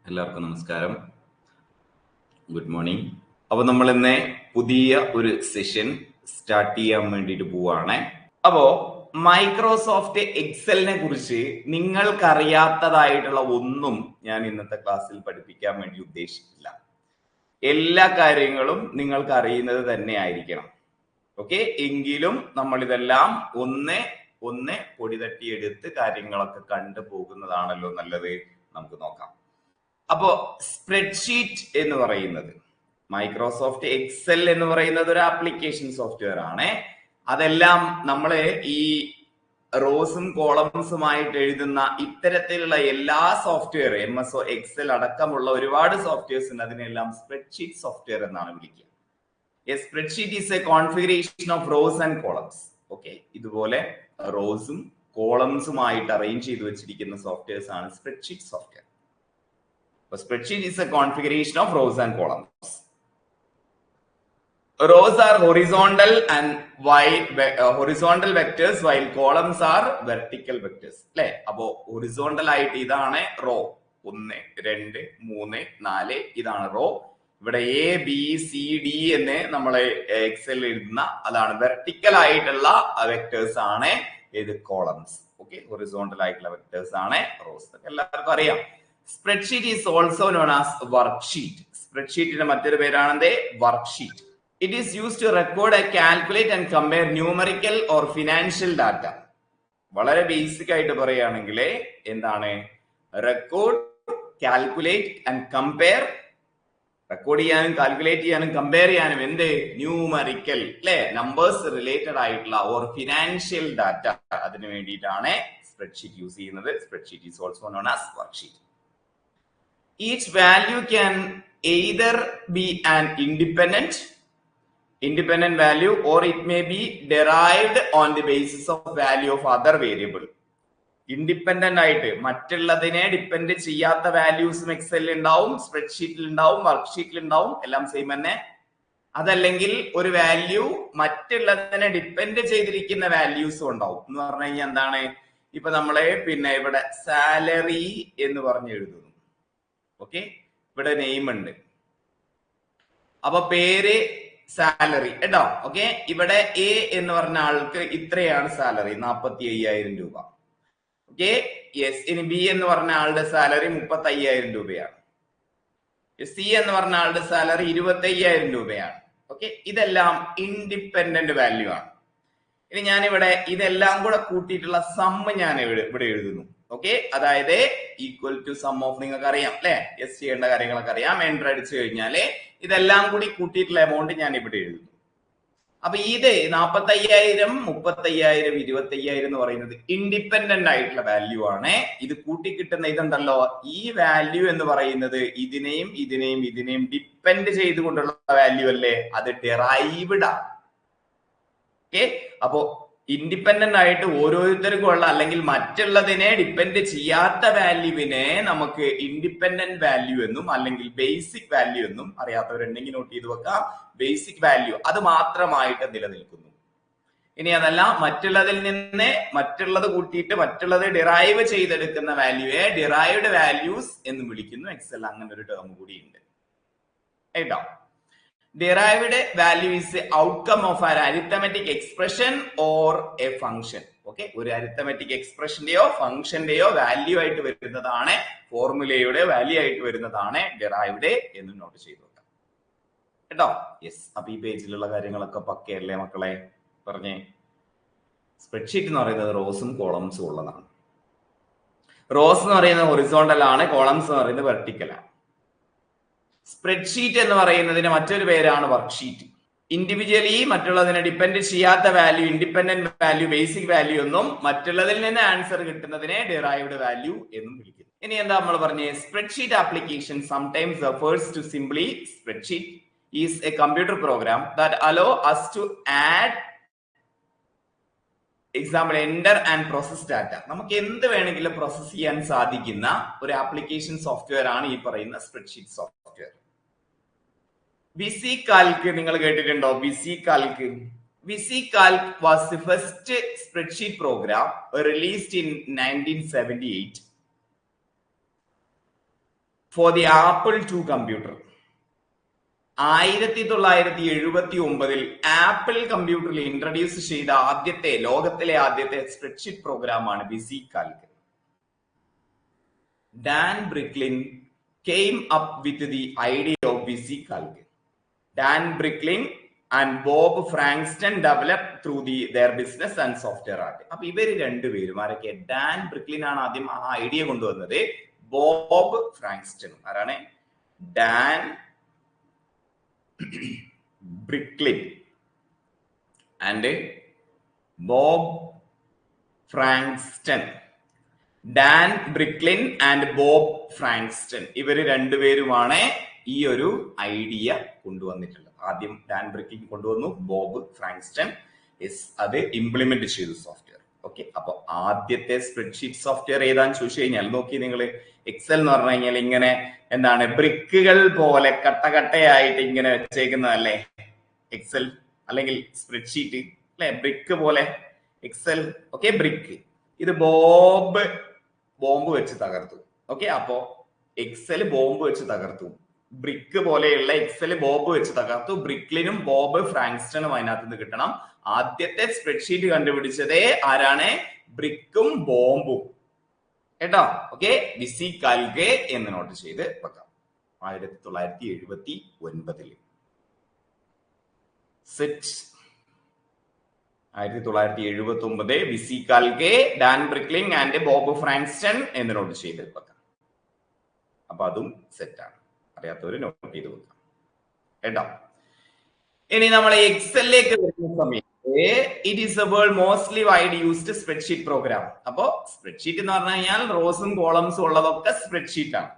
എല്ലാവർക്കും നമസ്കാരം. Good morning. അപ്പൊ നമ്മൾ ഇന്ന് പുതിയ ഒരു സെഷൻ സ്റ്റാർട്ട് ചെയ്യാൻ വേണ്ടിയിട്ട് പോവാണ്. അപ്പോ മൈക്രോസോഫ്റ്റ് എക്സലിനെ കുറിച്ച് നിങ്ങൾക്കറിയാത്തതായിട്ടുള്ള ഒന്നും ഞാൻ ഇന്നത്തെ ക്ലാസ്സിൽ പഠിപ്പിക്കാൻ വേണ്ടി ഉദ്ദേശിക്കില്ല. എല്ലാ കാര്യങ്ങളും നിങ്ങൾക്ക് അറിയുന്നത് തന്നെ ആയിരിക്കണം. ഓക്കെ, എങ്കിലും നമ്മൾ ഇതെല്ലാം ഒന്ന് പൊടി തട്ടിയെടുത്ത് കാര്യങ്ങളൊക്കെ കണ്ടു പോകുന്നതാണല്ലോ നല്ലത്. നമുക്ക് നോക്കാം. അപ്പോ സ്പ്രെഡ്ഷീറ്റ് എന്ന് പറയുന്നത്, മൈക്രോസോഫ്റ്റ് എക്സൽ എന്ന് പറയുന്നത് ഒരു ആപ്ലിക്കേഷൻ സോഫ്റ്റ്വെയർ ആണ്. അതെല്ലാം നമ്മള് ഈ റോസും കോളംസുമായിട്ട് എഴുതുന്ന ഇത്തരത്തിലുള്ള എല്ലാ സോഫ്റ്റ്വെയർ, MS എക്സൽ അടക്കമുള്ള ഒരുപാട് സോഫ്റ്റ്വെയർസ് ഉണ്ട്. അതിനെല്ലാം സ്പ്രെഡ്ഷീറ്റ് സോഫ്റ്റ്വെയർ എന്നാണ് വിളിക്കുക. A spreadsheet is a configuration of rows and columns. Okay, ഇതുപോലെ റോസും കോളംസുമായിട്ട് അറേഞ്ച് ചെയ്ത് വെച്ചിരിക്കുന്ന സോഫ്റ്റ്വെയർസ് ആണ് spreadsheet software. Spreadsheet is a configuration of rows and columns. Rows are horizontal and horizontal vectors while columns are vertical vectors. അല്ലെ? അപ്പോ horizontal ആയിട്ട് ഇതാണ് raw, 1 2 3 4 ഇതാണ് റോ. ഇവിടെ ABCD എന്ന് നമ്മളെ എക്സൽ എഴുതുന്ന അതാണ്. വെർട്ടിക്കൽ ആയിട്ടുള്ള വെക്ടേഴ്സ് ആണ് ഇത് കോളംസ്. ഓക്കെ, ഹൊറിസോണ്ടൽ ആയിട്ടുള്ള വെക്ടേഴ്സ് ആണ് റോസ്. എല്ലാവർക്കും അറിയാം. Spreadsheet is also known as worksheet. Spreadsheetന്റെ മറ്റൊരു പേരാണ് worksheet. It is used to record, calculate and compare numerical or financial data. വളരെ ബേസിക് ആയിട്ട് പറയുകയാണെങ്കിൽ എന്താണ് record, calculate and compare. Record ചെയ്യാനും കാൽക്കുലേറ്റ് ചെയ്യാനും കമ്പയർ ചെയ്യാനും എന്ത് ന്യൂമറിക്കൽ അല്ലെ, നമ്പേഴ്സ് റിലേറ്റഡ് ആയിട്ടുള്ള ഓർ ഫിനാൻഷ്യൽ ഡാറ്റ, അതിനു വേണ്ടിയിട്ടാണ് സ്പ്രെഡ്ഷീറ്റ് യൂസ് ചെയ്യുന്നത്. Spreadsheet is also known as worksheet. Each value can either be an independent value or it may be derived on the basis of value of other variable. Independent ആയിട്ട് മറ്റുള്ളതിനെ depend ചെയ്യാത്ത വാല്യൂസും എക്സലിൽ ഉണ്ടാവും, സ്പ്രെഡ്ഷീറ്റിൽ ഉണ്ടാവും, വർക്ക്ഷീറ്റിൽ ഉണ്ടാവും, എല്ലാം same തന്നെ. അതല്ലെങ്കിൽ ഒരു വാല്യൂ മറ്റുള്ളതിനെ ഡിപ്പെൻഡ് ചെയ്തിരിക്കുന്ന വാല്യൂസും ഉണ്ടാവും. എന്ന് പറഞ്ഞു കഴിഞ്ഞാൽ എന്താണ്, ഇപ്പൊ നമ്മള് ഇവിടെ സാലറി എന്ന് പറഞ്ഞ് എഴുതുന്നു. ഓക്കെ, ഇവിടെ നെയിം ഉണ്ട്, അപ്പൊ പേര് സാലറി കേട്ടോ. ഓക്കെ, ഇവിടെ A എന്ന് പറഞ്ഞ ആൾക്ക് ഇത്രയാണ് സാലറി, 45,000 രൂപ. Okay, yes. ഇനി B എന്ന് പറഞ്ഞ ആളുടെ സാലറി 35,000 രൂപയാണ്. C എന്ന് പറഞ്ഞ ആളുടെ സാലറി 25,000 രൂപയാണ്. ഓക്കെ, ഇതെല്ലാം ഇൻഡിപെൻഡന്റ് വാല്യൂ ആണ്. ഇനി ഞാനിവിടെ ഇതെല്ലാം കൂടെ കൂട്ടിയിട്ടുള്ള സമ്മ് ഞാൻ ഇവിടെ എഴുതുന്നു. ഓക്കെ, അതായത് ഈക്വൽ ടു സം ഓഫ്, നിങ്ങൾക്ക് അറിയാം അല്ലെ, യെസ് ചെയ്യേണ്ട കാര്യങ്ങളൊക്കെ അറിയാം. എൻ്റർ അടിച്ചു കഴിഞ്ഞാല് ഇതെല്ലാം കൂടി കൂട്ടിയിട്ടുള്ള എമൗണ്ട് ഞാൻ ഇവിടെ എഴുതുന്നു. അപ്പൊ ഇത് 45,000, 35,000, 25,000 എന്ന് പറയുന്നത് ഇൻഡിപെൻഡന്റ് ആയിട്ടുള്ള വാല്യൂ ആണ്. ഇത് കൂട്ടിക്കിട്ടുന്ന ഇതുണ്ടല്ലോ, ഈ വാല്യൂ എന്ന് പറയുന്നത് ഇതിനെയും ഡിപ്പെൻഡ് ചെയ്തുകൊണ്ടുള്ള വാല്യൂ അല്ലേ, അത് ഡിറൈവ്ഡ് ആണ്. ഓക്കെ, അപ്പോ ഇൻഡിപെൻഡന്റ് ആയിട്ട് ഓരോരുത്തർക്കും ഉള്ള അല്ലെങ്കിൽ മറ്റുള്ളതിനെ ഡിപ്പെൻഡ് ചെയ്യാത്ത വാല്യൂവിനെ നമുക്ക് ഇൻഡിപെൻഡന്റ് വാല്യൂ എന്നും അല്ലെങ്കിൽ ബേസിക് വാല്യൂ എന്നും, അറിയാത്തവരുണ്ടെങ്കിൽ നോട്ട് ചെയ്ത് വെക്കാം. ബേസിക് വാല്യൂ അത് മാത്രമായിട്ട് നിലനിൽക്കുന്നു. ഇനി അതല്ല, മറ്റുള്ളതിൽ നിന്ന് മറ്റുള്ളത് കൂട്ടിയിട്ട് മറ്റുള്ളത് ഡിറൈവ് ചെയ്തെടുക്കുന്ന വാല്യൂയെ ഡിറൈവ്ഡ് വാല്യൂസ് എന്ന് വിളിക്കുന്നു. എക്സൽ അങ്ങനെ ഒരു ടേം കൂടി ഉണ്ട് കേട്ടോ. Derived value is the outcome of an arithmetic expression or a function. Okay, ഒരു അരിത്തമെറ്റിക് എക്സ്പ്രഷന്റെയോ ഫംഗ്ഷന്റെയോ വാല്യൂ ആയിട്ട് വരുന്നതാണ്, ഫോർമുലയുടെ വാല്യൂ ആയിട്ട് വരുന്നതാണ് ഡിറൈവ്ഡ് എന്ന് നോട്ട് ചെയ്തു വെക്കാം കേട്ടോ. യെസ്, അപ്പൊ ഈ പേജിലുള്ള കാര്യങ്ങളൊക്കെ പക്കയല്ലേ മക്കളെ? പറഞ്ഞേ. സ്പ്രെഡ്ഷീറ്റ് എന്ന് പറയുന്നത് റോസും കോളംസും ഉള്ളതാണ്. റോസ് എന്ന് പറയുന്നത് ഹൊറിസോണ്ടൽ ആണ്, കോളംസ് എന്ന് പറയുന്നത് വെർട്ടിക്കൽ ആണ്. സ്പ്രെഡ്ഷീറ്റ് എന്ന് പറയുന്നതിന് മറ്റൊരു പേരാണ് വർക്ക്ഷീറ്റ്. ഇൻഡിവിജ്വലി മറ്റുള്ളതിനെ ഡിപ്പെൻഡ് ചെയ്യാത്ത value independent value, basic value എന്നും മറ്റുള്ളതിൽ നിന്ന് ആൻസർ കിട്ടുന്നതിനെ ഡിറൈവ്ഡ് വാല്യൂ എന്നും വിളിക്കുന്നു. ഇനി എന്താ നമ്മൾ പറഞ്ഞേ, spreadsheet application sometimes refers to simply spreadsheet is a computer program that allow us to add, example enter and process data. നമുക്ക് എന്ത് വേണമെങ്കിലും പ്രോസസ് ചെയ്യാൻ സാധിക്കുന്ന ഒരു ആപ്ലിക്കേഷൻ സോഫ്റ്റ്വെയർ ആണ് ഈ പറയുന്ന സ്പ്രെഡ്ഷീറ്റ് സോഫ്റ്റ്വെയർ. വിസികാൽക്ക് നിങ്ങൾ കേട്ടിട്ടുണ്ടോ? VisiCalc was the first spreadsheet program released in 1978. For the Apple 2 computer. 1979 Apple കമ്പ്യൂട്ടറിൽ ഇൻട്രൊഡ്യൂസ് ചെയ്ത ലോകത്തിലെ ആദ്യത്തെ സ്പ്രെഡ്ഷീറ്റ് പ്രോഗ്രാമാണ് VisiCalc. Dan Bricklin came up with the idea of VisiCalc. Dan Bricklin and Bob Frankston developed through their business and software art. അപ്പൊ ഇവര് രണ്ടുപേരും ആരൊക്കെ? Dan ബ്രിക്ലിൻ ആണ് ആദ്യം ആ ഐഡിയ കൊണ്ടുവന്നത്. ബോബ് ഫ്രാങ്ക്സ്റ്റൺ ആരാണ്? Dan Bricklin and Bob Frankston. Dan Bricklin and Bob Frankston ഇവര് രണ്ടുപേരുമാണ് ഈ ഒരു ഐഡിയ കൊണ്ടുവന്നിട്ടുള്ളത്. ആദ്യം ഡാൻ ബ്രിക്ലിൻ കൊണ്ടുവന്നു, ബോബ് ഫ്രാങ്ക്സ്റ്റൺ അത് ഇംപ്ലിമെന്റ് ചെയ്തു സോഫ്റ്റ്വെയർ. ഓക്കെ, അപ്പൊ ആദ്യത്തെ സ്പ്രെഡ്ഷീറ്റ് സോഫ്റ്റ്വെയർ ഏതാന്ന് ചോദിച്ചു കഴിഞ്ഞാൽ നോക്കി നിങ്ങൾ, എക്സൽ എന്ന് പറഞ്ഞു കഴിഞ്ഞാൽ ഇങ്ങനെ എന്താണ് ബ്രിക്കുകൾ പോലെ കട്ടകട്ടയായിട്ട് ഇങ്ങനെ വെച്ചേക്കുന്നതല്ലേ എക്സൽ, അല്ലെങ്കിൽ സ്പ്രെഡ്ഷീറ്റ് അല്ലെ, ബ്രിക്ക് പോലെ എക്സൽ. ഓക്കെ, ബ്രിക്ക് ഇത് ബോംബ് വെച്ച് തകർത്തു. ഓക്കെ, അപ്പോ എക്സൽ ബോംബ് വെച്ച് തകർത്തു, ബ്രിക്ക് പോലെയുള്ള എക്സൽ ബോംബ് വെച്ച് തകർത്തു. ബ്രിക്ലിനും ബോബ് ഫ്രാങ്ക്സ്റ്റണും അതിനകത്ത് നിന്ന് കിട്ടണം. ആദ്യത്തെ സ്പ്രെഡ്ഷീറ്റ് കണ്ടുപിടിച്ചതേ ആരാണ്? ബ്രിക്കും ബോംബും കേട്ടോ. ഓക്കെ, വിസികാൽക് എന്ന് നോട്ട് ചെയ്ത് വെക്കാം. 1979 set. 1979 വിസികാൽക്, Dan Bricklin and Bob ഫ്രാങ്ക്സ്റ്റൺ എന്ന് നോട്ട് ചെയ്ത് വെക്കാം. അപ്പൊ അതും സെറ്റാണ്. അറിയാത്തവര് നോട്ട് ചെയ്ത് വെക്കാം കേട്ടോ. ഇനി നമ്മൾ എക്സലിലേക്ക് വരുന്ന സമയത്ത് it is the world mostly wide used spreadsheet program. അപ്പോ സ്പ്രെഡ്ഷീറ്റ് എന്ന് പറഞ്ഞു കഴിഞ്ഞാൽ റോസും കോളംസും ഉള്ളതൊക്കെ സ്പ്രെഡ്ഷീറ്റ് ആണ്.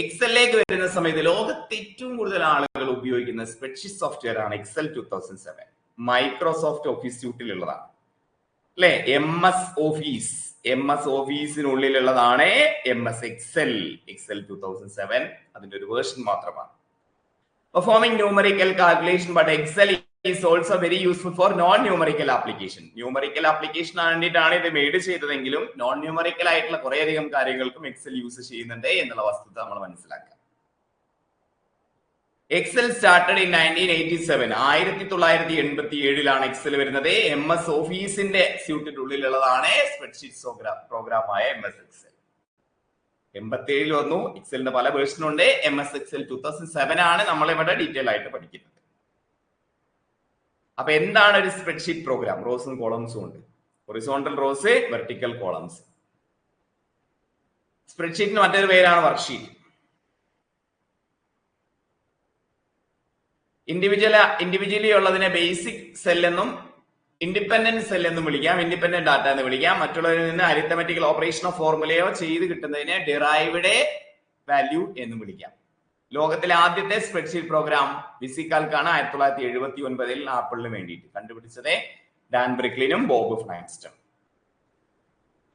എക്സലിലേക്ക് വരുന്ന സമയത്ത് ലോകത്ത് ഏറ്റവും കൂടുതൽ ആളുകൾ ഉപയോഗിക്കുന്ന സ്പ്രെഡ്ഷീറ്റ് സോഫ്റ്റ്വെയർ ആണ് എക്സൽ 2007. മൈക്രോസോഫ്റ്റ് ഓഫീസ് സ്യൂട്ടിലുള്ളതാണ് അല്ലെ. എം എസ് ഓഫീസിനുള്ളിലുള്ളതാണ് MS എക്സൽ 2007. അതിന്റെ ഒരു വേർഷൻ മാത്രമാണ്. Performing numerical calculation, but Excel is also very useful for non numerical application. Numerical application വേണ്ടിയിട്ടാണ് ഇത് മെയ്ഡ് ചെയ്തതെങ്കിലും നോൺ ന്യൂമറിക്കൽ ആയിട്ടുള്ള കുറെ അധികം കാര്യങ്ങൾക്കും എക്സൽ യൂസ് ചെയ്യുന്നുണ്ട് എന്നുള്ള വസ്തുത നമ്മൾ മനസ്സിലാക്കുക. Excel started in 1987. 1987 എക്സൽ വരുന്നത്. MS ഓഫീസിന്റെ സ്യൂട്ടിന്റെ ഉള്ളിലുള്ളതാണ് സ്പ്രെഡ്ഷീറ്റ് പ്രോഗ്രാമായ MS എക്സൽ. 87 വന്നു. എക്സലിന്റെ പല വേർഷനുണ്ട്. MS എക്സൽ 2007 ആണ് നമ്മൾ ഇവിടെ ഡീറ്റെയിൽ ആയിട്ട് പഠിക്കുന്നത്. അപ്പൊ എന്താണ് ഒരു സ്പ്രെഡ്ഷീറ്റ് പ്രോഗ്രാം? റോസും കോളംസും ഉണ്ട്. Horizontal rows, vertical columns. സ്പ്രെഡ്ഷീറ്റിന് മറ്റൊരു പേരാണ് വർക്ക്ഷീറ്റ്. ഇൻഡിവിജ്വലി ഉള്ളതിനെ ബേസിക് സെൽ എന്നും ഇൻഡിപെൻഡന്റ് സെൽ എന്നും വിളിക്കാം, ഇൻഡിപെൻഡന്റ് ഡാറ്റ എന്ന് വിളിക്കാം. മറ്റുള്ളവരിൽ നിന്ന് അരിത്തമെറ്റിക്കൽ ഓപ്പറേഷനോ ഫോർമുലയോ ചെയ്ത് കിട്ടുന്നതിനെ ഡിറൈവ്ഡ് വാല്യൂ എന്നും വിളിക്കാം. ലോകത്തിലെ ആദ്യത്തെ സ്പ്രെഡ്ഷീറ്റ് പ്രോഗ്രാം വിസികാൽക്കാണ് 1979 ആപ്പിളിന് വേണ്ടിയിട്ട് കണ്ടുപിടിച്ചത്. ഡാൻ ബ്രിക്ലിനും ബോബ് ഫ്രാങ്ക്സ്റ്റൺ.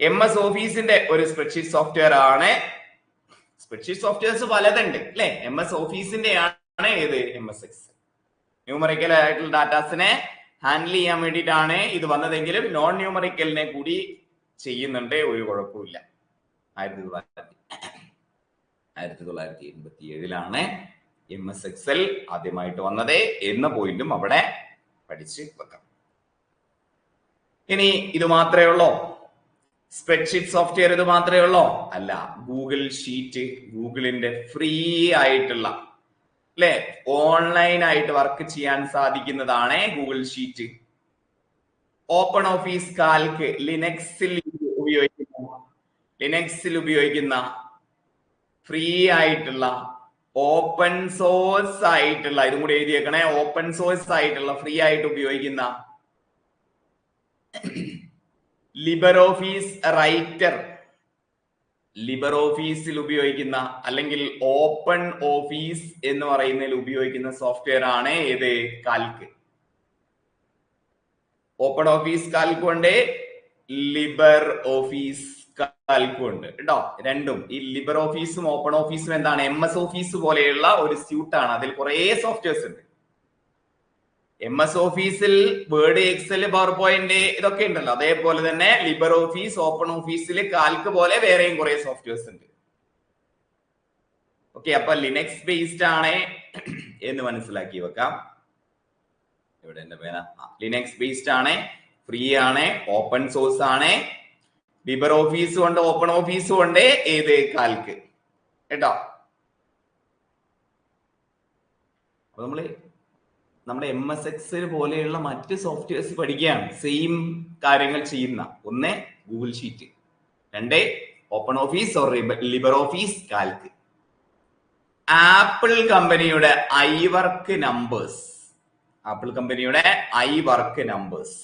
MS ഓഫീസിന്റെ ഒരു സ്പ്രെഡ്ഷീറ്റ് സോഫ്റ്റ്വെയർ ആണ്. സ്പ്രെഡ്ഷീറ്റ് സോഫ്റ്റ്വെയർസ് പലതുണ്ട് അല്ലെ. MS ഓഫീസിന്റെ ആണ് ഏത്? MS Excel. ന്യൂമറിക്കൽ ആയിട്ടുള്ള ഡാറ്റാസിനെ ഹാൻഡിൽ ചെയ്യാൻ വേണ്ടിയിട്ടാണ് ഇത് വന്നതെങ്കിലും നോൺ ന്യൂമറിക്കലിനെ കൂടി ചെയ്യുന്നുണ്ട്. ഒരു കുഴപ്പമില്ല. 1987 MS എക്സൽ ആദ്യമായിട്ട് വന്നത് എന്ന പോയിന്റും അവിടെ പഠിച്ച് വെക്കാം. ഇനി ഇത് മാത്രമേ ഉള്ളോ സ്പ്രെഡ്ഷീറ്റ് സോഫ്റ്റ്വെയർ? ഇത് മാത്രമേ ഉള്ളോ? അല്ല. ഗൂഗിൾ ഷീറ്റ്, ഗൂഗിളിന്റെ ഫ്രീ ആയിട്ടുള്ള അല്ലെ ഓൺലൈൻ ആയിട്ട് വർക്ക് ചെയ്യാൻ സാധിക്കുന്നതാണ് Google sheet. Open Office Calc ലിനക്സിൽ ഉപയോഗിക്കുന്ന ഫ്രീ ആയിട്ടുള്ള ഓപ്പൺ സോഴ്സ് ആയിട്ടുള്ള, ഇതും കൂടി എഴുതിയേക്കണേ, ഓപ്പൺ സോഴ്സ് ആയിട്ടുള്ള ഫ്രീ ആയിട്ട് ഉപയോഗിക്കുന്ന ലിബർ ഓഫീസ് റൈറ്റർ, ലിബർ ഓഫീസിൽ ഉപയോഗിക്കുന്ന അല്ലെങ്കിൽ ഓപ്പൺ ഓഫീസ് എന്ന് പറയുന്നതിൽ ഉപയോഗിക്കുന്ന സോഫ്റ്റ്വെയർ ആണ് ഏത്? കാൽക്ക്. ഓപ്പൺ ഓഫീസ് കാൽക്കും ഉണ്ട്, ലിബർ ഓഫീസ് കാൽക്കും ഉണ്ട് കേട്ടോ. രണ്ടും ഈ ലിബർ ഓഫീസും ഓപ്പൺ ഓഫീസും എന്താണ്? MS ഓഫീസ് പോലെയുള്ള ഒരു സ്യൂട്ടാണ്. അതിൽ കുറെ സോഫ്റ്റ്വെയർസ് ഉണ്ട്. MS ഓഫീസിൽ വേർഡ്, എക്സൽ, പവർ പോയിന്റ് ഇതൊക്കെ ഉണ്ടല്ലോ. അതേപോലെ തന്നെ ലിബർ ഓഫീസ്, ഓപ്പൺ ഓഫീസിൽ കാൽക്ക് പോലെ വേറെയും കുറെ സോഫ്റ്റ്വെയർസ് ഉണ്ട്. ഓക്കെ, അപ്പൊ ലിനക്സ് ബേസ്ഡ് ആണ് എന്ന് മനസ്സിലാക്കി വെക്കാം. ഇവിടെ എന്റെ പേന. ലിനക്സ് ബേസ്ഡ് ആണ്, ഫ്രീ ആണ്, ഓപ്പൺ സോഴ്സ് ആണ്. ലിബർ ഓഫീസും ഉണ്ട്, ഓപ്പൺ ഓഫീസും ഉണ്ട്. ഏത് കാൽക്ക് കേട്ടോ. അപ്പൊ നമ്മുടെ MS പോലെയുള്ള മറ്റ് സോഫ്റ്റ്വെയർസ് പഠിക്കുകയാണ്, സെയിം കാര്യങ്ങൾ ചെയ്യുന്ന. ഒന്ന് ഗൂഗിൾ ഷീറ്റ്, രണ്ട് Open Office or Libre Office Calc. Apple കമ്പനിയുടെ iWork നമ്പേഴ്സ്, ആപ്പിൾ കമ്പനിയുടെ iWork Numbers,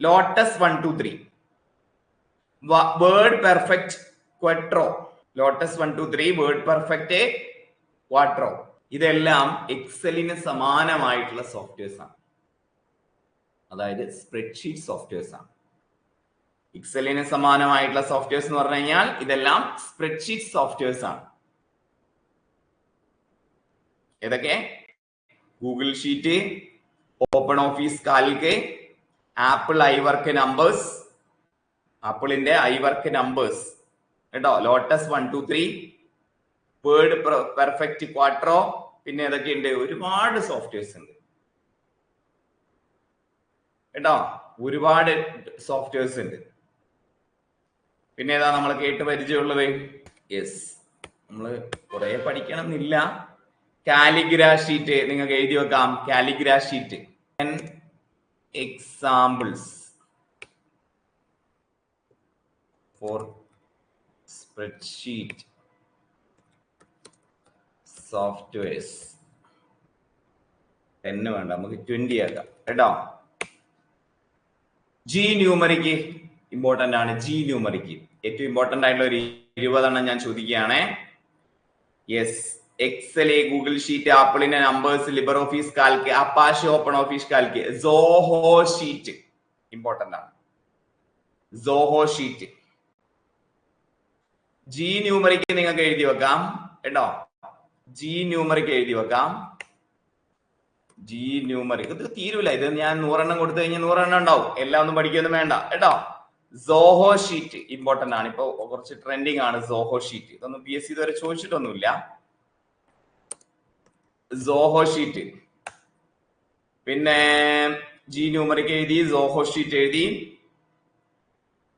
Lotus 1 2 3, Word Perfect Quattro, Lotus 1 2 3, Word Perfect Quattro. ഇതെല്ലാം എക്സലിന് സമാനമായിട്ടുള്ള സോഫ്റ്റ്വെയർസ് ആണ്, അതായത് സ്പ്രെഡ്ഷീറ്റ് സോഫ്റ്റ്വെയർസ് ആണ്. എക്സലിന് സമാനമായിട്ടുള്ള സോഫ്റ്റ്വെയർസ് എന്ന് പറഞ്ഞു കഴിഞ്ഞാൽ ഇതെല്ലാം സ്പ്രെഡ്ഷീറ്റ് സോഫ്റ്റ്വെയർസ് ആണ്. ഏതൊക്കെ? Google sheet, Open Office Calc, apple iWork numbers, ആപ്പിളിന്റെ iWork നമ്പേഴ്സ് കേട്ടോ, ലോട്ടസ് 1 2 3, വേർഡ് പെർഫെക്റ്റ് ക്വാട്രോ. പിന്നെ ഏതൊക്കെയുണ്ട്? ഒരുപാട് സോഫ്റ്റ്വെയർസ് ഉണ്ട് കേട്ടോ, ഒരുപാട് സോഫ്റ്റ്വെയർസ് ഉണ്ട്. പിന്നെ ഏതാ നമ്മൾ കേട്ട് പരിചയമുള്ളത്? യെസ്, നമ്മൾ കുറെ പഠിക്കണം എന്നില്ല. കാലിഗ്രാഫ് ഷീറ്റ് നിങ്ങൾക്ക് എഴുതി വെക്കാം. Calligraph sheet. Examples for spreadsheet softwares. 10 വേണ്ട, നമുക്ക് 20 ആക്കാം കേട്ടോ. GNumeric ഇമ്പോർട്ടന്റ് ആണ്. GNumeric ഏറ്റവും ഇമ്പോർട്ടന്റ് ആയിട്ടുള്ള ഒരു 20 ഞാൻ ചോദിക്കുകയാണ്. യെസ്, എക്സല്, ഗൂഗിൾ ഷീറ്റ്, ആപ്പിളിന്റെ Numbers, Libre Office Calc, Apache Open Office Calc, Zoho sheet important ആണ്. സോഹോ ഷീറ്റ്. GNumeric നിങ്ങൾക്ക് എഴുതി വെക്കാം കേട്ടോ. GNumeric എഴുതി വെക്കാം. GNumeric ഇത് തീരൂല, ഇത് ഞാൻ 100 കൊടുത്തു കഴിഞ്ഞാൽ 100 ഉണ്ടാവും. എല്ലാം ഒന്നും പഠിക്കൊന്നും വേണ്ട കേട്ടോ. സോഹോ ഷീറ്റ് ഇമ്പോർട്ടന്റ് ആണ്. ഇപ്പൊ കുറച്ച് ട്രെൻഡിങ് ആണ് സോഹോ ഷീറ്റ്. ഇതൊന്നും PSC ഇതുവരെ ചോദിച്ചിട്ടൊന്നുമില്ല. സോഹോ ഷീറ്റ്. പിന്നെ GNumeric എഴുതി, സോഹോ ഷീറ്റ് എഴുതി,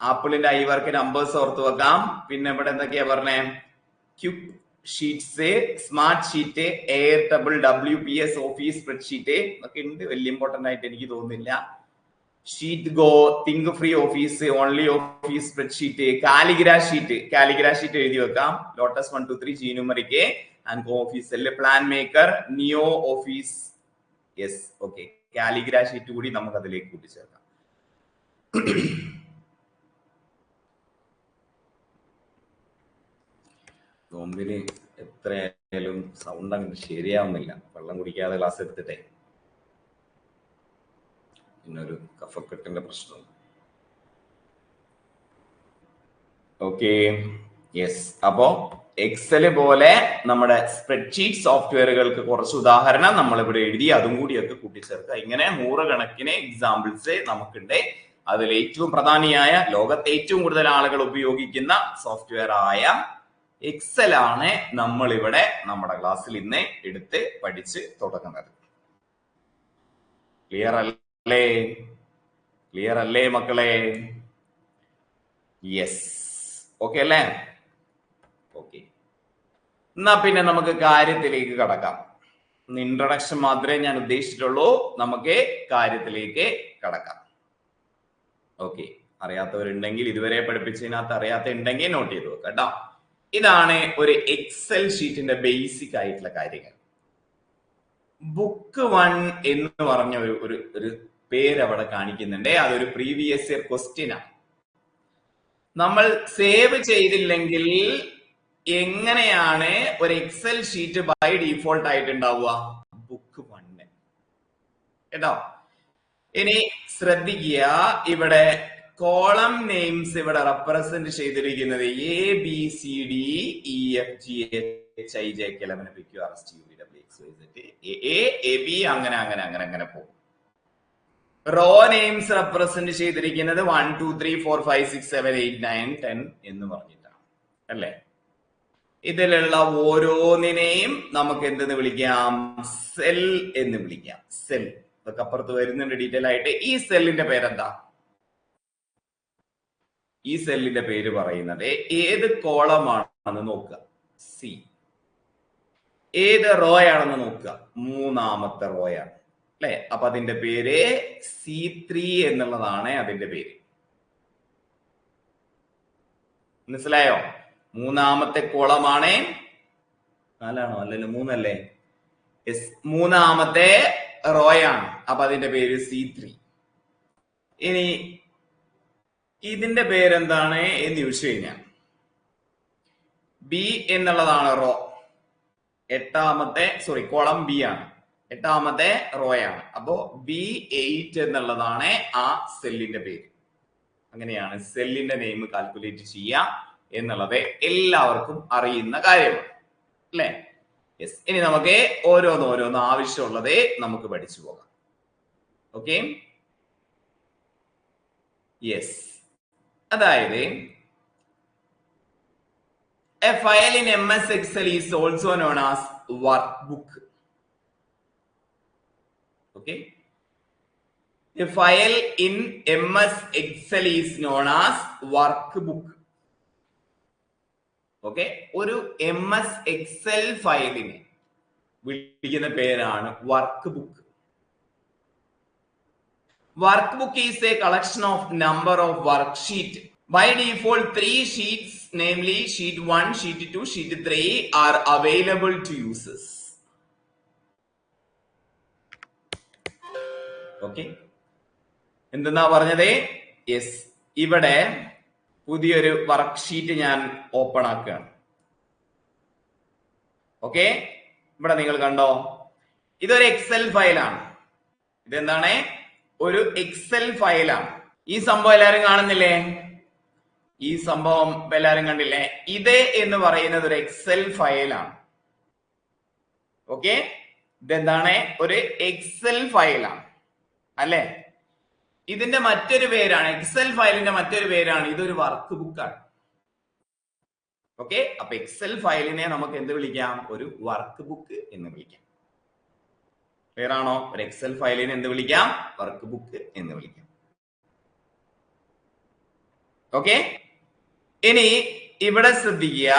ആപ്പിളിന്റെ iWork നമ്പേഴ്സ് ഓർത്ത് വെക്കാം. പിന്നെ ഇവിടെ എന്തൊക്കെയാ പറഞ്ഞേ? Quick Sheets, Smart Sheet, Airtable, WPS, office spreadsheet ഒക്കെ ഉണ്ട്. വലിയ ഇമ്പോർട്ടന്റ് ആയിട്ട് എനിക്ക് തോന്നുന്നില്ല. Sheet go, think free office, only office spreadsheet, Calligraph sheet. Calligraph sheet എഴുതി വെക്കാം. Lotus 1 2 3, GNumeric and Go Office cell, Plan Maker, Neo Office. Yes, okay. Calligraph sheet കൂടി നമുക്ക് അതിലേക്ക് കൂട്ടിച്ചേർക്കാം. നോമ്പിന് എത്രയായാലും സൗണ്ട് അങ്ങ് ശരിയാവുന്നില്ല. വെള്ളം കുടിക്കാതെ ക്ലാസ് എടുത്തിട്ടേ പിന്നൊരു കഫക്കെട്ടിന്റെ പ്രശ്നം. Okay, yes. അപ്പോ എക്സല് പോലെ നമ്മുടെ സ്പ്രെഡ്ഷീറ്റ് സോഫ്റ്റ്വെയറുകൾക്ക് കുറച്ച് ഉദാഹരണം നമ്മൾ ഇവിടെ എഴുതി, അതും കൂടിയൊക്കെ കൂട്ടിച്ചേർക്കുക. ഇങ്ങനെ 100 കണക്കിന് എക്സാമ്പിൾസ് നമുക്കുണ്ട്. അതിൽ ഏറ്റവും പ്രധാനിയായ, ലോകത്തെ ഏറ്റവും കൂടുതൽ ആളുകൾ ഉപയോഗിക്കുന്ന സോഫ്റ്റ്വെയർ ആയ എക്സൽ ആണ് നമ്മൾ ഇവിടെ നമ്മുടെ ക്ലാസ്സിൽ ഇന്ന് എടുത്ത് പഠിച്ച് തുടങ്ങുന്നത്. ക്ലിയർ അല്ലേ? ക്ലിയർ അല്ലേ മക്കളെ? യെസ്, ഓക്കെ അല്ലേ? ഓക്കെ, എന്നാ പിന്നെ നമുക്ക് കാര്യത്തിലേക്ക് കടക്കാം. ഇൻട്രൊഡക്ഷൻ മാത്രമേ ഞാൻ ഉദ്ദേശിച്ചിട്ടുള്ളൂ. നമുക്ക് കാര്യത്തിലേക്ക് കടക്കാം. ഓക്കെ, അറിയാത്തവരുണ്ടെങ്കിൽ, ഇതുവരെ പഠിപ്പിച്ചതിനകത്ത് അറിയാത്ത ഉണ്ടെങ്കിൽ നോട്ട് ചെയ്തു വെക്കാം കേട്ടോ. ഇതാണ് ഒരു എക്സൽ ഷീറ്റിന്റെ ബേസിക് ആയിട്ടുള്ള കാര്യങ്ങൾ. ബുക്ക് 1 എന്ന് പറഞ്ഞ ഒരു പേര് അവിടെ കാണിക്കുന്നുണ്ട്. അതൊരു പ്രീവിയസ് ഇയർ ക്വസ്റ്റ്യൻ ആണ്. നമ്മൾ സേവ് ചെയ്തില്ലെങ്കിൽ എങ്ങനെയാണ് ഒരു എക്സൽ ഷീറ്റ് ബൈ ഡീഫോൾട്ട് ആയിട്ട് ഉണ്ടാവുക? ബുക്ക് 1 കേട്ടോ. ഇനി ശ്രദ്ധിക്കുക, ഇവിടെ കോളം നെയിംസ് ഇവിടെ റെപ്രസെന്റ് ചെയ്തിരിക്കുന്നത് ABCDEFGHIJKLMNOPQRSTUVWXYZ, അങ്ങനെ പോകും. റോ നെയിംസ് റെപ്രസെന്റ് ചെയ്തിരിക്കുന്നത് 1 2 3 4 5 6 7 8 9 10 എന്ന് പറഞ്ഞിട്ടാണ് അല്ലെ. ഇതിലുള്ള ഓരോന്നിനെയും നമുക്ക് എന്തെന്ന് വിളിക്കാം? സെൽ എന്ന് വിളിക്കാം. സെൽ ഇതൊക്കെ അപ്പുറത്ത് വരുന്നുണ്ട് ഡീറ്റെയിൽ ആയിട്ട്. ഈ സെല്ലിന്റെ പേരെന്താ? ഈ സെല്ലിന്റെ പേര് പറയുന്നത് ഏത് കോളമാണെന്ന് നോക്കുക. സി. ഏത് റോ ആണെന്ന് നോക്കുക. മൂന്നാമത്തെ റോയാണ് അല്ലെ. അപ്പൊ അതിന്റെ പേര് C3 എന്നുള്ളതാണ് അതിന്റെ പേര്. മനസ്സിലായോ? മൂന്നാമത്തെ കോളമാണ്. 4 ആണോ? അല്ലല്ലോ, 3 അല്ലേ? മൂന്നാമത്തെ റോയാണ്. അപ്പൊ അതിന്റെ പേര് C3. ഇനി ഇതിന്റെ പേരെന്താണ് എന്ന് ചോദിച്ചു കഴിഞ്ഞാൽ ബി എന്നുള്ളതാണ് റോ. കോളം ബി ആണ്. 8ാമത്തെ റോയാണ്. അപ്പോ B8 എന്നുള്ളതാണ് ആ സെല്ലിന്റെ പേര്. അങ്ങനെയാണ് സെല്ലിന്റെ നെയിം കാൽക്കുലേറ്റ് ചെയ്യുക എന്നുള്ളത് എല്ലാവർക്കും അറിയുന്ന കാര്യമാണ് അല്ലെ. യെസ്. ഇനി നമുക്ക് ഓരോന്ന് ആവശ്യമുള്ളത് നമുക്ക് പഠിച്ചു പോകാം. ഓക്കെ. യെസ്. അതായത് a file in MS Excel is also known as workbook. Okay. A file in MS Excel is known as workbook. Okay. ഒരു MS Excel ഫയലിനെ വിളിക്കുന്ന പേരാണ് workbook. Workbook is a collection of number of worksheet. By default, 3 sheets, namely sheet 1, sheet 2, sheet 3 are available to users. Okay. എന്തെന്നാ പറഞ്ഞത്? Yes. ഇവിടെ പുതിയൊരു worksheet ഞാൻ open ആക്കുകയാണ്. ഓക്കെ. ഇവിടെ നിങ്ങൾ കണ്ടോ? ഇതൊരു എക്സൽ ഫയലാണ്. ഇതെന്താണ്? ഒരു എക്സൽ ഫയലാണ്. ഈ സംഭവം എല്ലാരും കാണുന്നില്ലേ? ഈ സംഭവം എല്ലാരും കണ്ടില്ലേ? ഇത് എന്ന് പറയുന്നത് ഒരു എക്സൽ ഫയലാണ്. ഓക്കെ. ഇതെന്താണ്? ഒരു എക്സൽ ഫയലാണ് അല്ലെ. ഇതിന്റെ മറ്റൊരു പേരാണ്, എക്സൽ ഫയലിന്റെ മറ്റൊരു പേരാണ്, ഇതൊരു വർക്ക് ബുക്കാണ്. ഓക്കെ. അപ്പൊ എക്സൽ ഫയലിനെ നമുക്ക് എന്ത് വിളിക്കാം? ഒരു വർക്ക് ബുക്ക് എന്ന് വിളിക്കാം. ക്ലിയർ ആണോ? ഒരു എക്സൽ ഫയലിനെ എന്ത് വിളിക്കാം? വർക്ക് ബുക്ക് എന്ന് വിളിക്കാം. ഓക്കെ. ഇനി ഇവിടെ ശ്രദ്ധിക്കുക.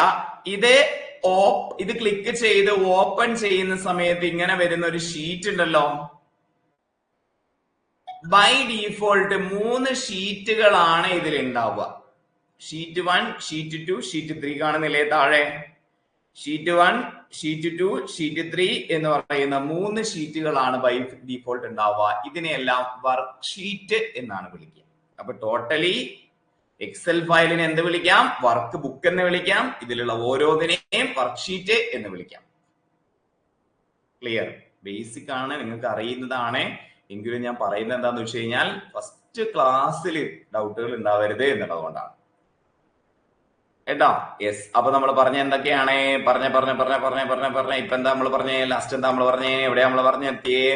ഇത് ക്ലിക്ക് ചെയ്ത് ഓപ്പൺ ചെയ്യുന്ന സമയത്ത് ഇങ്ങനെ വരുന്ന ഒരു ഷീറ്റ് ഉണ്ടല്ലോ. ബൈ ഡീഫോൾട്ട് 3 ഷീറ്റുകളാണ് ഇതിൽ ഉണ്ടാവുക. ഷീറ്റ് 1, ഷീറ്റ് 2, ഷീറ്റ് 3 കാണുന്നില്ലേ താഴെ? ഷീറ്റ് 1, ഷീറ്റ് 2, ഷീറ്റ് 3 എന്ന് പറയുന്ന 3 ഷീറ്റുകളാണ് ബൈ ഡീഫോൾട്ട് ഉണ്ടാവുക. ഇതിനെല്ലാം വർക്ക് ഷീറ്റ് എന്നാണ് വിളിക്കുക. അപ്പൊ ടോട്ടലി എക്സൽ ഫയലിനെ എന്ത് വിളിക്കാം? വർക്ക് ബുക്ക് എന്ന് വിളിക്കാം. ഇതിലുള്ള ഓരോന്നിനെയും വർക്ക്ഷീറ്റ് എന്ന് വിളിക്കാം. ക്ലിയർ? ബേസിക് ആണ്, നിങ്ങൾക്ക് അറിയുന്നതാണ്. എങ്കിലും ഞാൻ പറയുന്നത് എന്താന്ന് വെച്ച് കഴിഞ്ഞാൽ ഫസ്റ്റ് ക്ലാസ്സിൽ ഡൗട്ടുകൾ ഉണ്ടാവരുത് എന്നുള്ളതുകൊണ്ടാണ് കേട്ടോ. യെസ്. അപ്പൊ നമ്മൾ പറഞ്ഞ എന്തൊക്കെയാണ്? പറഞ്ഞ ഇപ്പൊ എന്താ നമ്മൾ പറഞ്ഞേ? ലാസ്റ്റ് എന്താ നമ്മൾ പറഞ്ഞേ? എവിടെയാ നമ്മൾ പറഞ്ഞെത്തിയേ?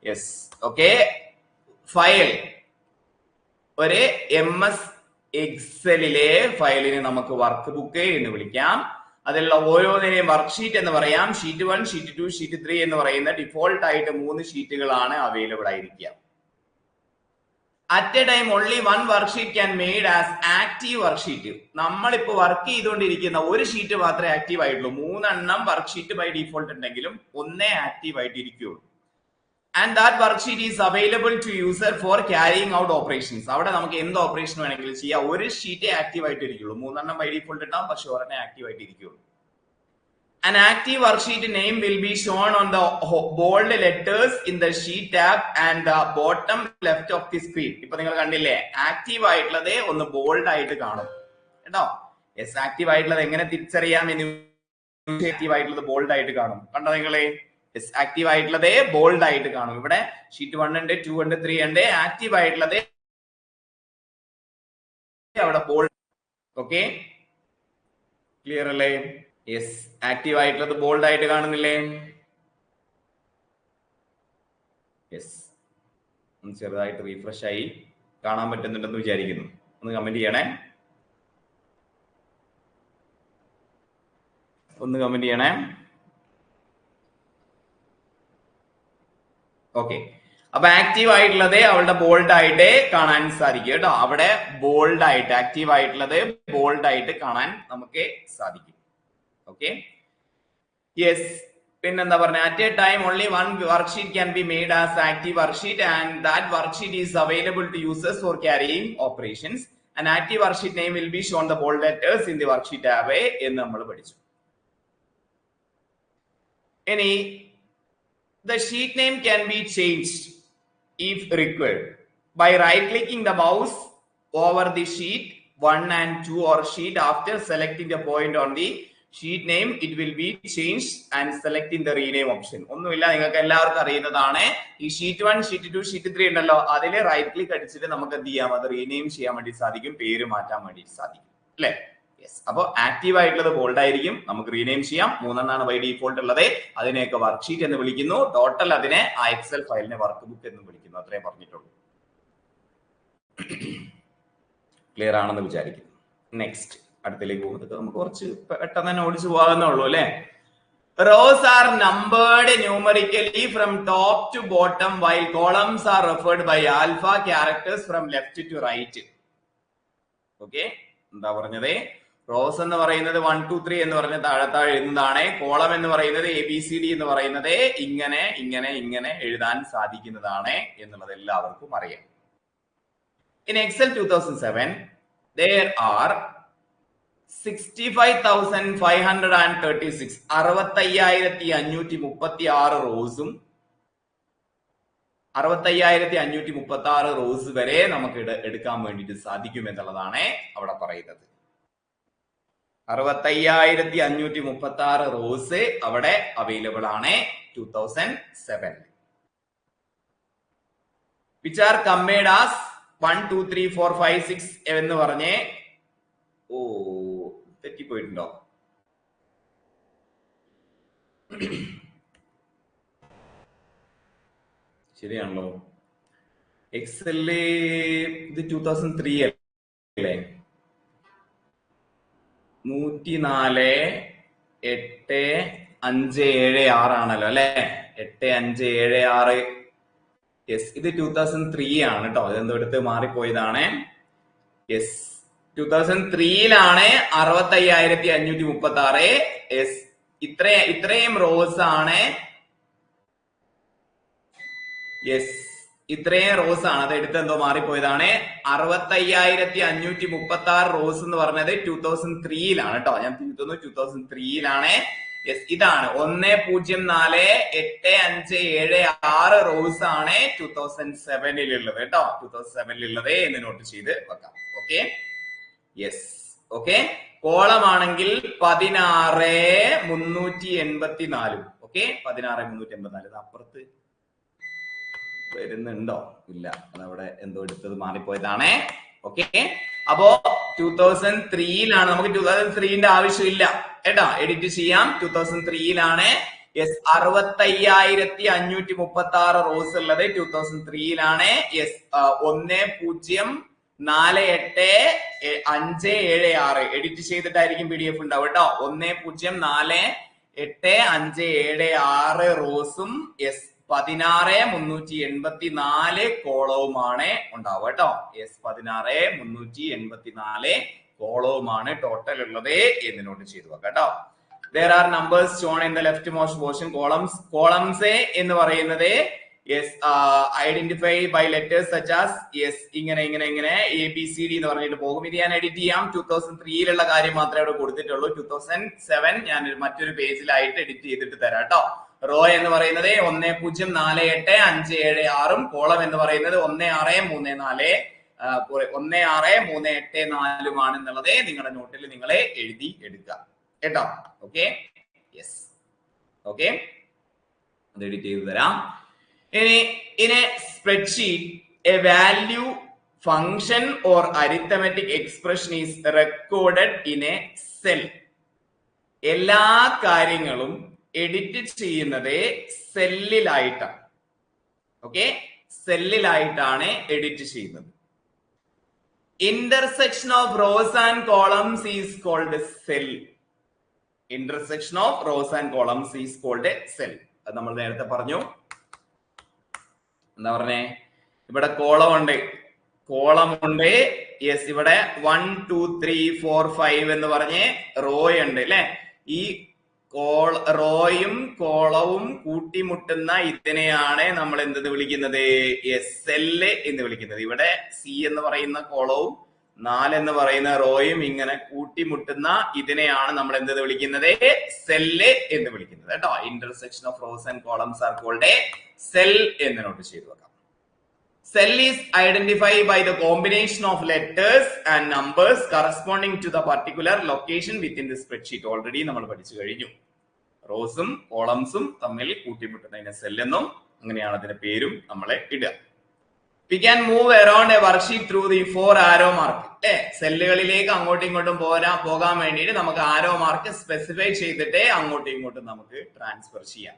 യെസ്. ഓക്കെ. ഫയൽ, ഒരു MS എക്സലിലെ ഫയലിനെ നമുക്ക് വർക്ക് ബുക്ക് എന്ന് വിളിക്കാം. അതിലുള്ള ഓരോന്നിനെയും വർക്ക്ഷീറ്റ് എന്ന് പറയാം. ഷീറ്റ് 1, ഷീറ്റ് 2, ഷീറ്റ് 3 എന്ന് പറയുന്ന ഡിഫോൾട്ട് ആയിട്ട് 3 ഷീറ്റുകളാണ് അവൈലബിൾ ആയിരിക്കുക. At a time only 1 worksheet can made as active worksheet. നമ്മളിപ്പോ വർക്ക് ചെയ്തുകൊണ്ടിരിക്കുന്ന ഒരു ഷീറ്റ് മാത്രമേ ആക്റ്റീവ് ആയിട്ടുള്ളൂ. 3 എണ്ണം വർക്ക്ഷീറ്റ് ബൈ ഡിഫോൾട്ട് ഉണ്ടെങ്കിലും ഒന്നേ ആക്റ്റീവ് ആയിട്ട് ഇരിക്കുകയുള്ളൂ. And that worksheet is available to user for carrying out operations. അവിടെ നമുക്ക് എന്ത് ഓപ്പറേഷൻ വേണമെങ്കിലും ചെയ്യാം. ഒരു ഷീറ്റേ ആക്റ്റീവ് ആയിട്ട് ഇരിക്കുള്ളൂ. 3 എണ്ണം ബൈ ഡിഫോൾട്ട് ഇട്ടാം, പക്ഷെ ഒരെണ്ണം ആക്റ്റീവ് ആയിട്ട് ഇരിക്കുള്ളൂ. An active worksheet name will be shown on the bold letters in the sheet tab and the bottom left of the screen. ഇപ്പൊ നിങ്ങൾ കണ്ടില്ലേ? ആക്റ്റീവ് ആയിട്ടുള്ളത് ഒന്ന് ബോൾഡ് ആയിട്ട് കാണും കേട്ടോ. യെസ്. ആക്റ്റീവ് ആയിട്ടുള്ളത് എങ്ങനെ തിരിച്ചറിയാം? ആക്റ്റീവ് ആയിട്ടുള്ളത് ബോൾഡ് ആയിട്ട് കാണും. കണ്ടോ നിങ്ങളെ? ആക്റ്റീവ് ആയിട്ടുള്ളത് ബോൾഡ് ആയിട്ട് കാണും. ഇവിടെ ഷീറ്റ് 1 ഉണ്ട്, 2 ഉണ്ട്, 3 ഉണ്ട്. ആക്റ്റീവ് ആയിട്ടുള്ളത് അവിടെ ബോൾഡ്. ഓക്കെ. ക്ലിയർ അല്ലേ? യെസ്. ആക്റ്റീവ് ആയിട്ടുള്ളത് ബോൾഡ് ആയിട്ട് കാണുന്നില്ലേ? യെസ്. ചെറുതായിട്ട് റീഫ്രഷ് ആയി കാണാൻ പറ്റുന്നുണ്ടെന്ന് വിചാരിക്കുന്നു. ഒന്ന് കമന്റ് ചെയ്യണേ, ഒന്ന് കമന്റ് ചെയ്യണേ. ഓക്കെ, അപ്പൊ ആക്റ്റീവ് ആയിട്ടുള്ളത് അവളുടെ ബോൾഡ് ആയിട്ട് കാണാൻ സാധിക്കും കേട്ടോ. അവിടെ ബോൾഡ് ആയിട്ട് ആക്റ്റീവ് ആയിട്ടുള്ളത് ബോൾഡ് ആയിട്ട് കാണാൻ നമുക്ക് സാധിക്കും. Okay, yes. പിന്നെന്താ പറഞ്ഞ, at a time only one worksheet can be made as active worksheet and that worksheet is available to users for carrying operations. And active worksheet name will be shown the bold letters in the worksheet tab എന്ന് നമ്മൾ പഠിച്ചു. ഇനി the sheet name can be changed if required by right clicking the mouse over the sheet 1 and 2 or sheet. After selecting the point on the sheet name, it will be changed and selecting the rename option. ഒന്നുമില്ല, നിങ്ങൾക്ക് എല്ലാവർക്കും അറിയുന്നതാണ്. ഈ sheet 1, sheet 2, sheet 3 ഉണ്ടല്ലോ, അതിൽ right click അടിച്ചിട്ട് നമുക്ക് എന്ത് ചെയ്യാം, അത് റീനെയിം ചെയ്യാൻ വേണ്ടി സാധിക്കും, പേര് മാറ്റാൻ വേണ്ടി സാധിക്കും അല്ലെ. അപ്പൊ ആക്റ്റീവ് ആയിട്ടുള്ളത് ബോൾഡ് ആയിരിക്കും, നമുക്ക് റീനെയിം ചെയ്യാം. 3 ബൈ ഡീഫോൾട്ട് ഉള്ളത്, അതിനെയൊക്കെ വർക്ക്ഷീറ്റ് എന്ന് വിളിക്കുന്നു. ടോട്ടൽ അതിനെ ആ എക്സൽ ഫയലിനെ വർക്ക് ബുക്ക് എന്ന് വിളിക്കുന്നു. അത്രേ പറഞ്ഞിട്ടുള്ളൂ. ക്ലിയർ ആണെന്ന് വിചാരിക്കുന്നു. നെക്സ്റ്റ് അടുത്തേക്ക് പോകുന്നത് നമുക്ക് കുറച്ച് പെട്ടെന്ന് തന്നെ ഓടിച്ചു പോകാവുന്നുള്ളൂ അല്ലെ. Rows are numbered numerically from top to bottom while columns are referred by alpha characters from left to right. Okay, എന്താ പറഞ്ഞത്, റോസ് എന്ന് പറയുന്നത് 1 2 3 എന്ന് പറഞ്ഞ താഴെ എഴുതുന്നതാണ്. കോളം എന്ന് പറയുന്നത് ABCD എന്ന് പറയുന്നത് ഇങ്ങനെ ഇങ്ങനെ ഇങ്ങനെ എഴുതാൻ സാധിക്കുന്നതാണ് എന്നുള്ളത് എല്ലാവർക്കും അറിയാം. In Excel 2007 there are 65,536 65,536 റോസും 65,536 റോസ് വരെ നമുക്ക് എടുക്കാൻ വേണ്ടിയിട്ട് സാധിക്കും എന്നുള്ളതാണ് അവിടെ പറയുന്നത്. 65,536 റോസ് അവിടെ അവൈലബിൾ ആണ് 2007. which are compared as 1 2 3 4 5 6 എന്ന് പറഞ്ഞ് തെറ്റിപ്പോയിട്ടുണ്ടോ? ശരിയാണല്ലോ. എക്സല് ഇത് 2003 അല്ലേ? 104 8 5 7 6 ആണല്ലോ അല്ലെ. 8 5 7 6. യെസ്, ഇത് 2003 ആണ് കേട്ടോ. ഇതെന്തോ എടുത്ത് മാറിപ്പോയതാണ്. യെസ്, 2003 65,536. യെസ്, ഇത്രയും റോസ് ആണ്. യെസ്, ഇത്രയും റോസ് ആണ്. അത് എടുത്ത് എന്തോ മാറിപ്പോയതാണ്. 65,536 റോസ് എന്ന് പറഞ്ഞത് 2003 കേട്ടോ. ഞാൻ തിരുത്തുന്നു, 2003 യെസ്, ഇതാണ് 104856 റോസ് ആണ് 2007 ഉള്ളത് കേട്ടോ. 2007 ഉള്ളത് എന്ന് നോട്ട് ചെയ്ത് വെക്കാം. Okay, yes. ഓക്കെ, കോളം ആണെങ്കിൽ 16,384. ഓക്കെ, 16,384. അപ്പുറത്ത് വരുന്നുണ്ടോ? ഇല്ല, അതവിടെ എന്തോ എടുത്തത് മാറിപ്പോയതാണ്. ഓക്കെ, അപ്പോ 2003 നമുക്ക് 2003 ആവശ്യമില്ല കേട്ടോ, എഡിറ്റ് ചെയ്യാം. 2003 യെസ്, 65,536 റോസ് ഉള്ളത് 2003 യെസ്, 104856 എഡിറ്റ് ചെയ്തിട്ടായിരിക്കും PDF ഉണ്ടാവും കേട്ടോ. 104856 റോസും യെസ് 16,384 കോളവുമാണ് ഉണ്ടാവുക കേട്ടോ. യെസ്, 16,384 കോളവുമാണ് ടോട്ടൽ ഉള്ളത് എന്ന് നോട്ട് ചെയ്തു വെക്കാം കേട്ടോ. There are numbers shown in the leftmost portion. columns എന്ന് പറയുന്നത് yes identify by letters such as yes ഇങ്ങനെ ABCD എന്ന് പറഞ്ഞിട്ട് പോകും. ഇത് ഞാൻ എഡിറ്റ് ചെയ്യാം. 2003 കാര്യം മാത്രമേ അവിടെ കൊടുത്തിട്ടുള്ളൂ. 2007 ഞാൻ മറ്റൊരു പേജിലായിട്ട് എഡിറ്റ് ചെയ്തിട്ട് തരാം കേട്ടോ. റോ എന്ന് പറയുന്നത് 104856 കോളം എന്ന് പറയുന്നത് 1634 എന്നുള്ളത് നിങ്ങളുടെ നോട്ടിൽ നിങ്ങൾ എഴുതി എടുക്കുക കേട്ടോ. Okay, yes. ഓക്കെ, അത് എഡിറ്റ് ചെയ്ത് തരാം. ഇനി in a spreadsheet a value function or arithmetic expression is recorded in a cell. എല്ലാ കാര്യങ്ങളും എഡിറ്റ് ചെയ്യുന്നത് സെല്ലിലായിട്ടാണ്. ഓക്കെ, സെല്ലിലായിട്ടാണ് എഡിറ്റ് ചെയ്യുന്നത്. Intersection of rows and columns is called cell. Intersection of rows and columns is called cell. അത് നമ്മൾ നേരത്തെ പറഞ്ഞു. എന്താ പറഞ്ഞേ? ഇവിടെ കോളം ഉണ്ട്. യെസ്, ഇവിടെ 1 2 3 4 5 എന്ന് പറഞ്ഞ് റോ ഉണ്ട് അല്ലെ. ഈ റോയും കോളവും കൂട്ടിമുട്ടുന്ന ഇതിനെയാണ് നമ്മൾ എന്തെന്ന് വിളിക്കുന്നത്? സെല്ല് എന്ന് വിളിക്കുന്നത്. ഇവിടെ സി എന്ന് പറയുന്ന കോളവും 4 എന്ന് പറയുന്ന റോയും ഇങ്ങനെ കൂട്ടിമുട്ടുന്ന ഇതിനെയാണ് നമ്മൾ എന്തെന്ന് വിളിക്കുന്നത്? സെല്ല് എന്ന് വിളിക്കുന്നത് കേട്ടോ. Intersection of rows and columns are called a cell എന്ന് നോട്ട് ചെയ്തു വെക്കാം. Cell is identified by the combination of letters and numbers corresponding to the particular location within the spreadsheet. Already നമ്മൾ പഠിച്ചു കഴിഞ്ഞു. റോസും കോളംസും തമ്മിൽ കൂട്ടിമുട്ടുന്നതിനെ സെൽ എന്നും അങ്ങനെയാണ് അതിന്റെ പേരും നമ്മളെ ഇടുക. We can move around a worksheet through the 4 arrow mark. സെല്ലുകളിലേക്ക് അങ്ങോട്ടും ഇങ്ങോട്ടും പോകാൻ വേണ്ടിയിട്ട് നമുക്ക് ആരോ മാർക്ക് സ്പെസിഫൈ ചെയ്തിട്ടേ അങ്ങോട്ടും ഇങ്ങോട്ടും നമുക്ക് ട്രാൻസ്ഫർ ചെയ്യാം.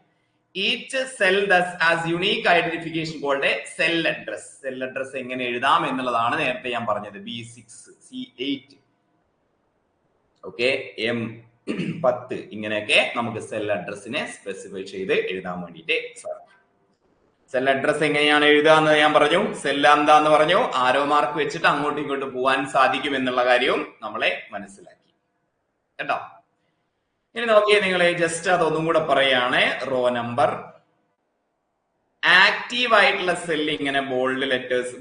Each cell thus has unique identification called a cell address. Cell address എങ്ങനെ എഴുതാം എന്നുള്ളതാണ് നേരത്തെ ഞാൻ പറഞ്ഞത്. B6, C8, ഓക്കെ, M10 ഇങ്ങനെയൊക്കെ നമുക്ക് സെൽ അഡ്രസ്സിനെ സ്പെസിഫൈ ചെയ്ത് എഴുതാൻ വേണ്ടിയിട്ട് സാധിക്കും. സെൽ അഡ്രസ് എങ്ങനെയാണ് എഴുതുക എന്ന് ഞാൻ പറഞ്ഞു. സെൽ എന്താന്ന് പറഞ്ഞു. ആരോ മാർക്ക് വെച്ചിട്ട് അങ്ങോട്ടും ഇങ്ങോട്ടും പോകാൻ സാധിക്കും എന്നുള്ള കാര്യവും നമ്മളെ മനസ്സിലാക്കി കേട്ടോ. ഇനി നോക്കിയേ നിങ്ങളെ, ജസ്റ്റ് അതൊന്നും കൂടെ പറയാണ്. റോ നമ്പർ ആക്റ്റീവ് ആയിട്ടുള്ള സെല്ല് ഇങ്ങനെ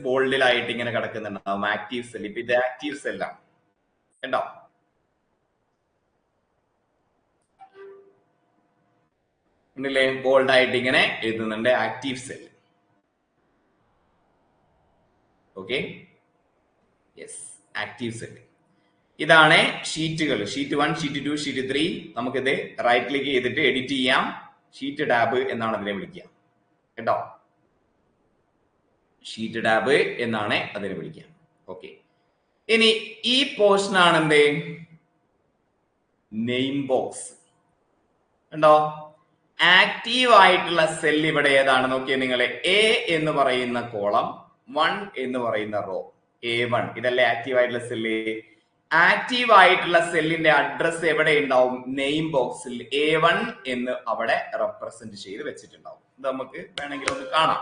ബോൾഡിലായിട്ട് ഇങ്ങനെ കിടക്കുന്നുണ്ടാവും. Active cell. ഇപ്പൊ ഇത് ആക്റ്റീവ് സെല്ലാണ് കേട്ടോ. ഉണ്ടല്ലേ? ബോൾഡ് ആയിട്ട് ഇങ്ങനെ എഴുതുന്നുണ്ട് active cell. Okay, yes, active cell. ഇതാണ് ഷീറ്റുകൾ. Sheet 1, sheet 2, sheet 3. നമുക്കിത് റൈറ്റ് ക്ലിക്ക് ചെയ്തിട്ട് എഡിറ്റ് ചെയ്യാം. ഷീറ്റ് ടാബ് എന്നാണ് അതിനെ വിളിക്കുക കേട്ടോ. ഷീറ്റ് ടാബ് എന്നാണ് അതിനെ വിളിക്കുക. ഓക്കെ, ഇനി ഈ പോർഷൻ ആണ് എന്ത്? Name box. ഉണ്ടോ? ആക്റ്റീവ് ആയിട്ടുള്ള സെൽ ഇവിടെ ഏതാണ് നോക്കിയേ നിങ്ങളെ. എ എന്ന് പറയുന്ന കോളം, 1 എന്ന് പറയുന്ന റോ. A1 ഇതല്ലേ ആക്റ്റീവ് ആയിട്ടുള്ള സെല്ല്. ആക്റ്റീവ് ആയിട്ടുള്ള സെല്ലിന്റെ അഡ്രസ് എവിടെ ഉണ്ടാവും? നെയിം ബോക്സിൽ A1 എന്ന് അവിടെ റെപ്രസെന്റ് ചെയ്ത് വെച്ചിട്ടുണ്ടാവും. ഇത് നമുക്ക് വേണമെങ്കിൽ ഒന്ന് കാണാം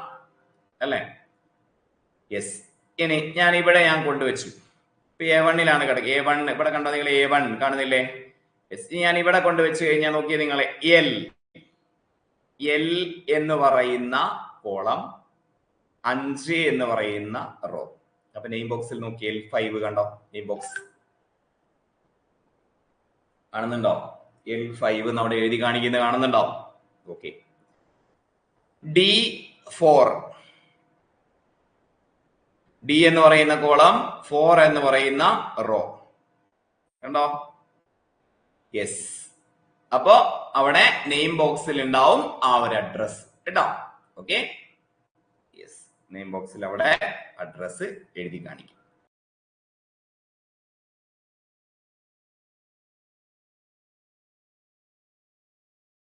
അല്ലെ. യെസ്, ഇനി ഞാൻ കൊണ്ടുവച്ചു. ഇപ്പൊ A1ലാണ് കിടക്കുക. A1 ഇവിടെ കണ്ടോ നിങ്ങൾ? A1 കാണുന്നില്ലേ? യെസ്, ഞാൻ ഇവിടെ കൊണ്ടുവച്ചു കഴിഞ്ഞാൽ നോക്കിയേ നിങ്ങളെ. എൽ എന്ന് പറയുന്ന കോളം, 5 എന്ന് പറയുന്ന റോ. അപ്പൊ നെയിം ബോക്സിൽ നോക്കി L5 കണ്ടോ? നെയിം ബോക്സ് കാണുന്നുണ്ടോ? L5 അവിടെ എഴുതി കാണിക്കുന്നത് കാണുന്നുണ്ടോ? ഓക്കെ. D4, D എന്ന് പറയുന്ന കോളം, 4 എന്ന് പറയുന്ന റോ കണ്ടോ? യെസ്, അപ്പോ അവിടെ നെയിം ബോക്സിൽ ഉണ്ടാവും ആ ഒരു അഡ്രസ് കേട്ടോ. ഓക്കെ, യെസ്, നെയിം ബോക്സിൽ അവിടെ അഡ്രസ് എഴുതി കാണിക്കും.